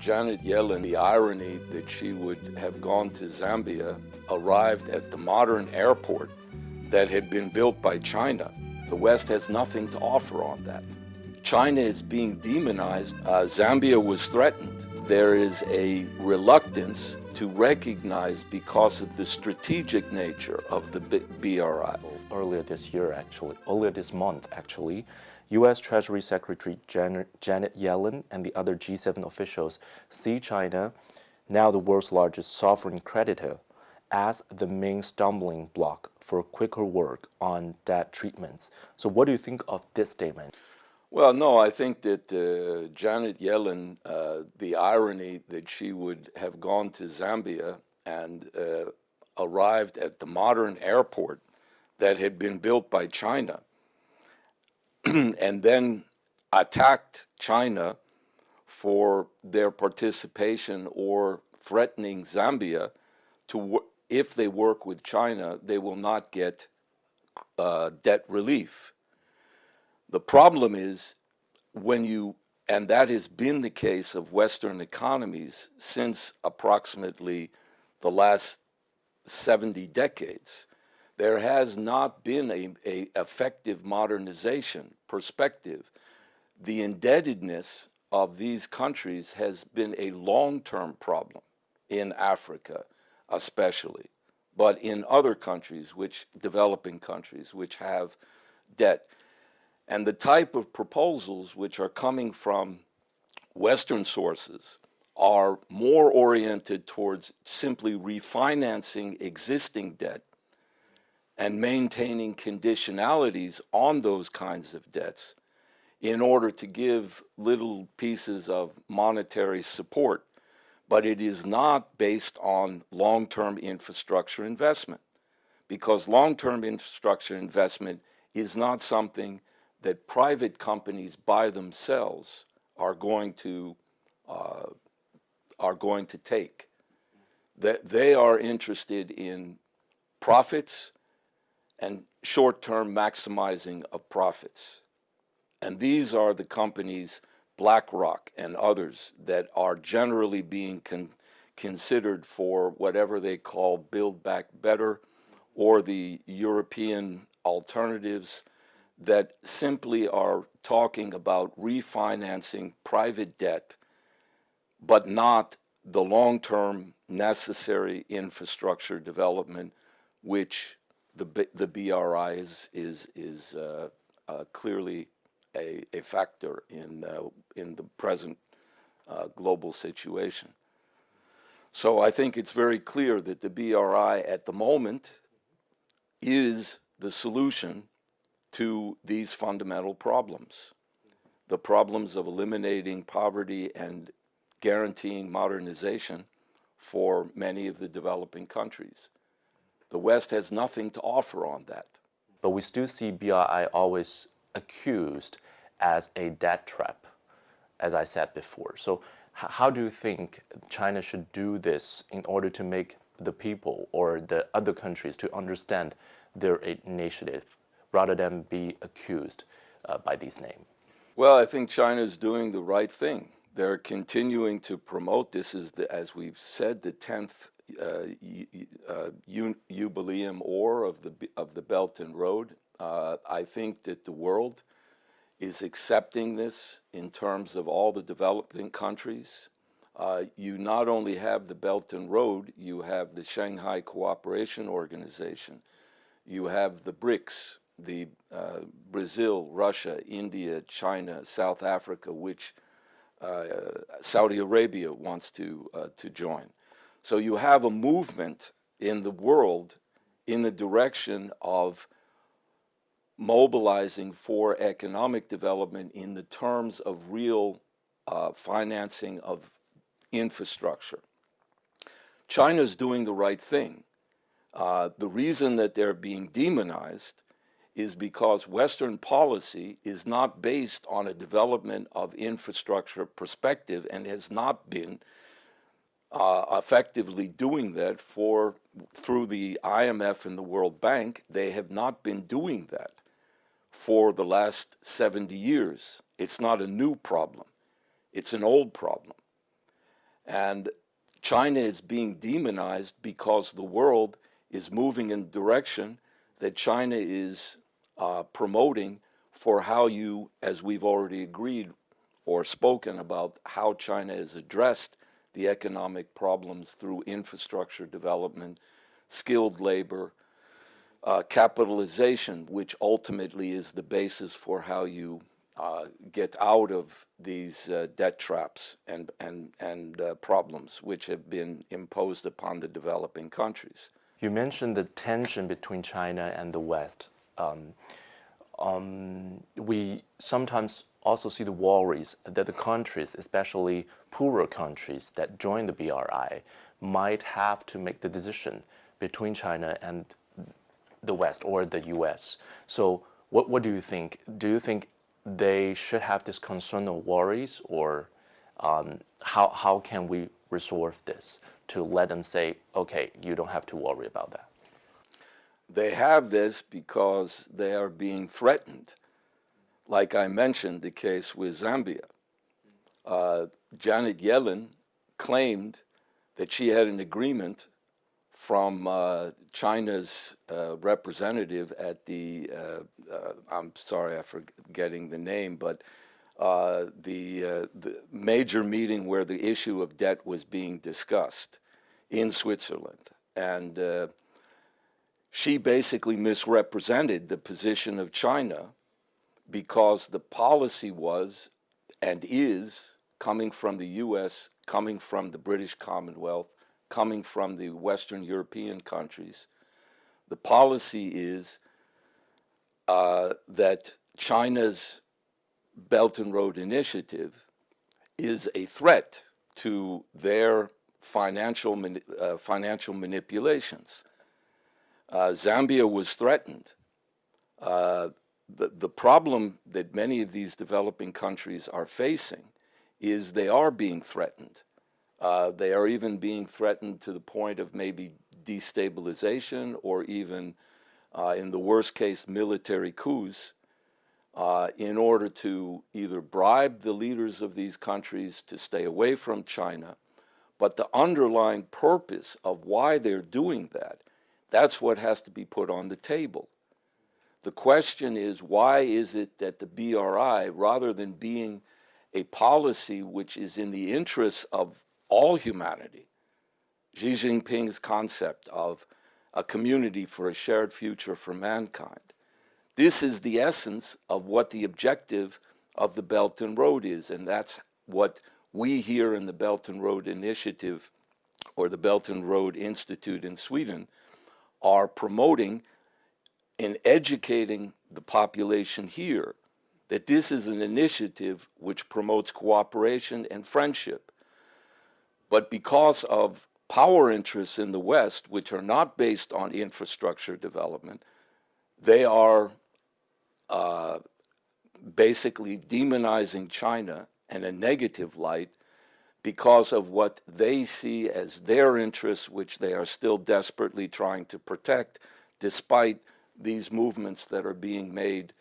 Janet Yellen, the irony that she would have gone to Zambia, arrived at the modern airport that had been built by China. The West has nothing to offer on that. China is being demonized. Zambia was threatened. There is a reluctance to recognize, because of the strategic nature of the BRI. Earlier this month, U.S. Treasury Secretary Janet Yellen and the other G7 officials see China, now the world's largest sovereign creditor, as the main stumbling block for quicker work on debt treatments. So what do you think of this statement? Well, no, I think that Janet Yellen, the irony that she would have gone to Zambia and arrived at the modern airport that had been built by China, and then attacked China for their participation or threatening Zambia to, if they work with China, they will not get debt relief. The problem is and that has been the case of Western economies since approximately the last 70 decades. There has not been an effective modernization perspective. The indebtedness of these countries has been a long-term problem in Africa, especially, but in other countries, developing countries, which have debt. And the type of proposals which are coming from Western sources are more oriented towards simply refinancing existing debt and maintaining conditionalities on those kinds of debts in order to give little pieces of monetary support. But it is not based on long-term infrastructure investment, because long-term infrastructure investment is not something that private companies by themselves are going to take. That they are interested in profits and short-term maximizing of profits. And these are the companies, BlackRock and others, that are generally being considered for whatever they call Build Back Better or the European alternatives, that simply are talking about refinancing private debt, but not the long-term necessary infrastructure development, which the BRI is clearly a factor in the present global situation. So I think it's very clear that the BRI at the moment is the solution to these fundamental problems, the problems of eliminating poverty and guaranteeing modernization for many of the developing countries. The West has nothing to offer on that. But we still see BRI always accused as a debt trap, as I said before. So how do you think China should do this in order to make the people or the other countries to understand their initiative, rather than be accused by these names? Well, I think China is doing the right thing. They're continuing to promote. This is, as we've said, the 10th jubileum of the Belt and Road. I think that the world is accepting this in terms of all the developing countries. You not only have the Belt and Road, you have the Shanghai Cooperation Organization, you have the BRIX, the Brazil, Russia, India, China, South Africa, which Saudi Arabia wants to join. So you have a movement in the world in the direction of mobilizing for economic development in the terms of real financing of infrastructure. China's doing the right thing. The reason that they're being demonized is because Western policy is not based on a development of infrastructure perspective and has not been effectively doing that through the IMF and the World Bank. They have not been doing that for the last 70 years. It's not a new problem. It's an old problem. And China is being demonized because the world is moving in the direction that China is promoting for how you, as we've already agreed or spoken about, how China has addressed the economic problems through infrastructure development, skilled labor, capitalization, which ultimately is the basis for how you get out of these debt traps and problems which have been imposed upon the developing countries. You mentioned the tension between China and the West. We sometimes also see the worries that the countries, especially poorer countries that join the BRI, might have to make the decision between China and the West or the US. So what do you think? Do you think they should have this concern or worries, or how can we resolve this to let them say, okay, you don't have to worry about that? They have this because they are being threatened. Like I mentioned, the case with Zambia. Janet Yellen claimed that she had an agreement from China's representative at the, I'm sorry, I'm forgetting the name, but the major meeting where the issue of debt was being discussed in Switzerland. And she basically misrepresented the position of China because the policy was and is coming from the U.S., coming from the British Commonwealth, coming from the Western European countries. The policy is that China's Belt and Road Initiative is a threat to their financial manipulations. Zambia was threatened. The problem that many of these developing countries are facing is they are being threatened. They are even being threatened to the point of maybe destabilization or even, in the worst case, military coups in order to either bribe the leaders of these countries to stay away from China. But the underlying purpose of why they're doing that, that's what has to be put on the table. The question is, why is it that the BRI, rather than being a policy which is in the interests of all humanity, Xi Jinping's concept of a community for a shared future for mankind, this is the essence of what the objective of the Belt and Road is, and that's what we here in the Belt and Road Initiative or the Belt and Road Institute in Sweden are promoting in educating the population here, that this is an initiative which promotes cooperation and friendship. But because of power interests in the West, which are not based on infrastructure development, they are basically demonizing China in a negative light because of what they see as their interests, which they are still desperately trying to protect, despite these movements that are being made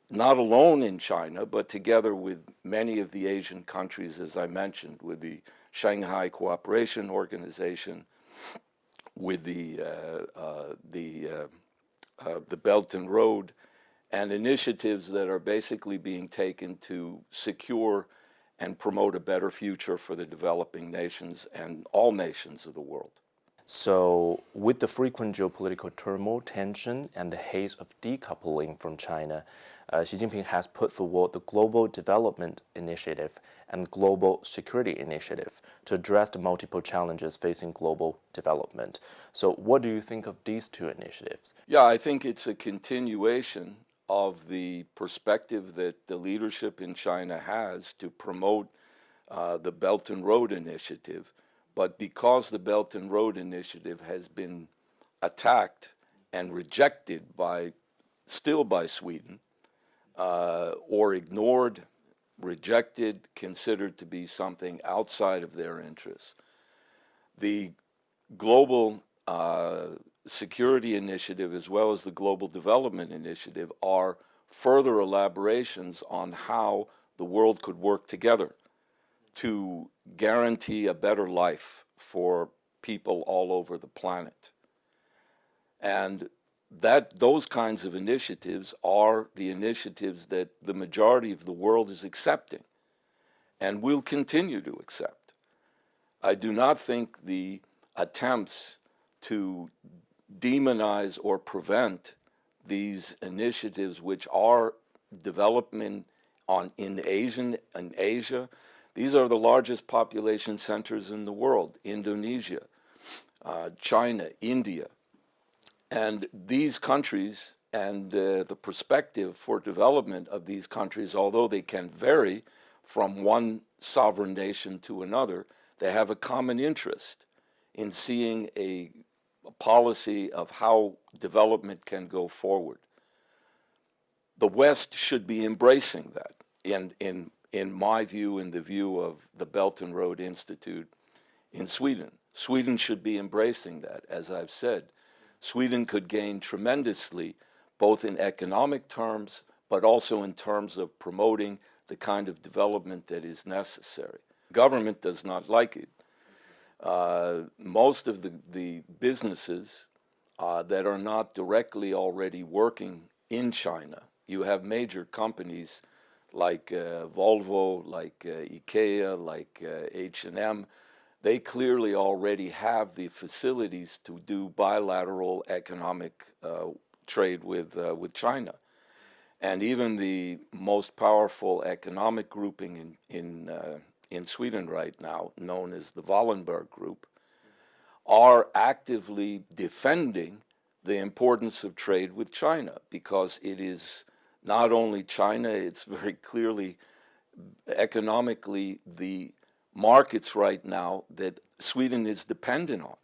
not alone in China, but together with many of the Asian countries, as I mentioned, with the Shanghai Cooperation Organization, with the Belt and Road, and initiatives that are basically being taken to secure and promote a better future for the developing nations and all nations of the world. So, with the frequent geopolitical turmoil, tension, and the haze of decoupling from China, Xi Jinping has put forward the Global Development Initiative and Global Security Initiative to address the multiple challenges facing global development. So, what do you think of these two initiatives? Yeah, I think it's a continuation of the perspective that the leadership in China has to promote the Belt and Road Initiative. But because the Belt and Road Initiative has been attacked and rejected still by Sweden, or ignored, rejected, considered to be something outside of their interests, the Global Security Initiative as well as the Global Development Initiative are further elaborations on how the world could work together to guarantee a better life for people all over the planet. And those kinds of initiatives are the initiatives that the majority of the world is accepting and will continue to accept. I do not think the attempts to demonize or prevent these initiatives, which are development in Asia. These are the largest population centers in the world: Indonesia, China, India. And these countries and the perspective for development of these countries, although they can vary from one sovereign nation to another, they have a common interest in seeing a policy of how development can go forward. The West should be embracing that, in my view, in the view of the Belt and Road Institute in Sweden. Sweden should be embracing that, as I've said. Sweden could gain tremendously, both in economic terms, but also in terms of promoting the kind of development that is necessary. Government does not like it. Most of the businesses that are not directly already working in China, you have major companies like Volvo, like IKEA, like H&M. They clearly already have the facilities to do bilateral economic trade with China. And even the most powerful economic grouping in Sweden right now, known as the Wallenberg Group, are actively defending the importance of trade with China, because it is not only China, it's very clearly economically the markets right now that Sweden is dependent on.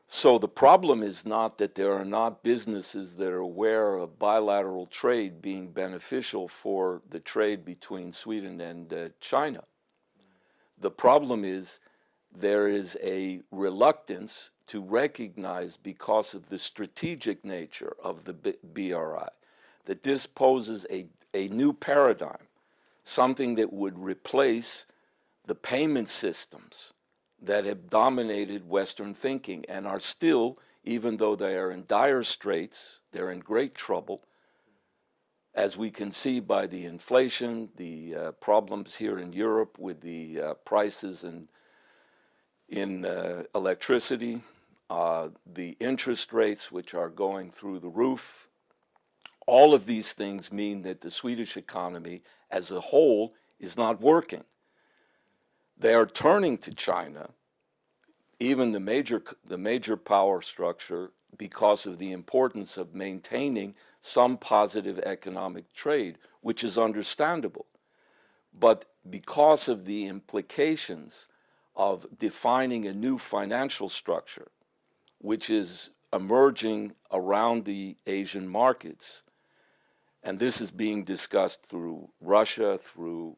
So the problem is not that there are not businesses that are aware of bilateral trade being beneficial for the trade between Sweden and China. The problem is there is a reluctance to recognize, because of the strategic nature of the BRI, that this poses a new paradigm, something that would replace the payment systems that have dominated Western thinking and are still, even though they are in dire straits, they're in great trouble, as we can see by the inflation, the problems here in Europe with the prices in electricity, the interest rates which are going through the roof. All of these things mean that the Swedish economy as a whole is not working. They are turning to China, even the major power structure, because of the importance of maintaining some positive economic trade, which is understandable. But because of the implications of defining a new financial structure, which is emerging around the Asian markets, and this is being discussed through Russia, through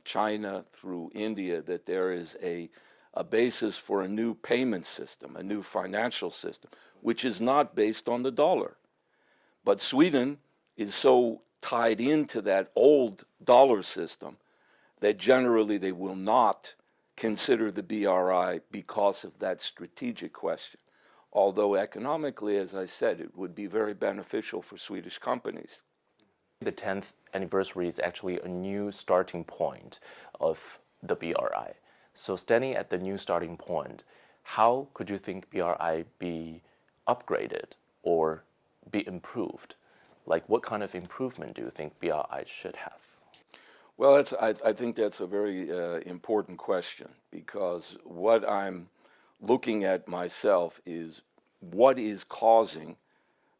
China, through India, that there is a basis for a new payment system, a new financial system, which is not based on the dollar. But Sweden is so tied into that old dollar system that generally they will not consider the BRI because of that strategic question. Although economically, as I said, it would be very beneficial for Swedish companies. The 10th anniversary is actually a new starting point of the BRI. So standing at the new starting point, how could you think BRI be upgraded or be improved? Like, what kind of improvement do you think BRI should have? Well, I think that's a very important question, because what I'm looking at myself is what is causing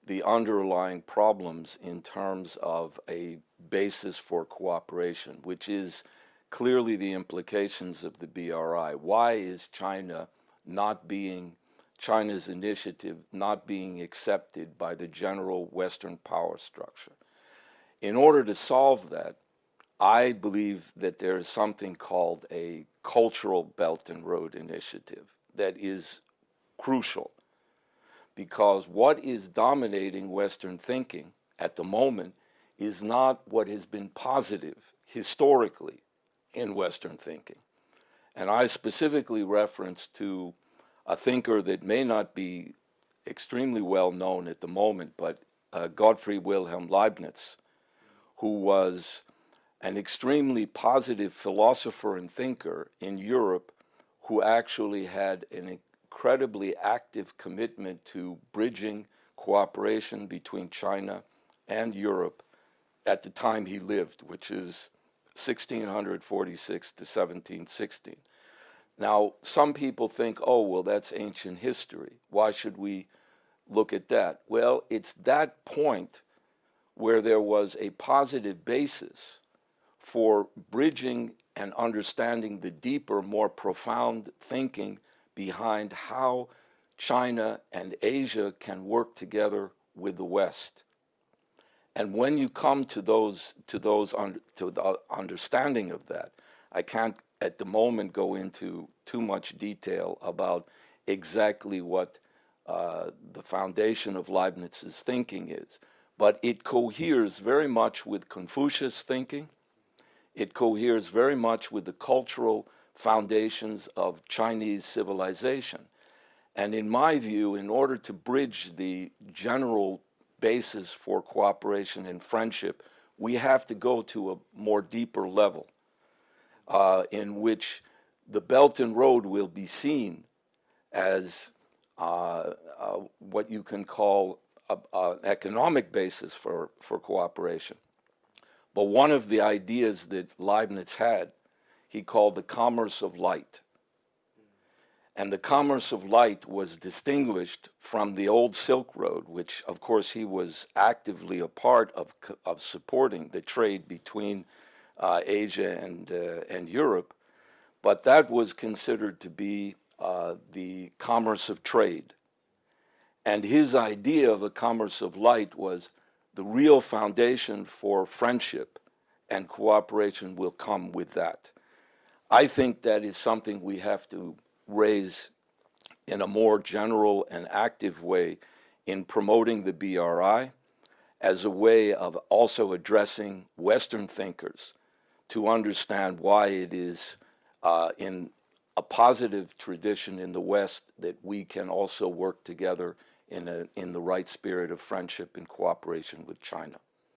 the underlying problems in terms of a basis for cooperation, which is clearly the implications of the BRI. Why is China's initiative not being accepted by the general Western power structure? In order to solve that, I believe that there is something called a cultural Belt and Road Initiative that is crucial, because what is dominating Western thinking at the moment is not what has been positive historically in Western thinking. And I specifically reference to a thinker that may not be extremely well known at the moment, but Gottfried Wilhelm Leibniz, who was an extremely positive philosopher and thinker in Europe, who actually had an incredibly active commitment to bridging cooperation between China and Europe at the time he lived, which is 1646 to 1716. Now, some people think, oh, well, that's ancient history. Why should we look at that? Well, it's that point where there was a positive basis for bridging and understanding the deeper, more profound thinking behind how China and Asia can work together with the West. And when you come to the understanding of that, I can't at the moment go into too much detail about exactly what the foundation of Leibniz's thinking is, but it coheres very much with Confucius thinking. It coheres very much with the cultural foundations of Chinese civilization. And in my view, in order to bridge the general basis for cooperation and friendship, we have to go to a more deeper level in which the Belt and Road will be seen as what you can call an economic basis for cooperation. But one of the ideas that Leibniz had, he called the commerce of light. And the commerce of light was distinguished from the old Silk Road, which, of course, he was actively a part of supporting the trade between Asia and Europe. But that was considered to be the commerce of trade. And his idea of a commerce of light was the real foundation for friendship and cooperation will come with that. I think that is something we have to raise in a more general and active way in promoting the BRI as a way of also addressing Western thinkers to understand why it is in a positive tradition in the West that we can also work together in the right spirit of friendship and cooperation with China.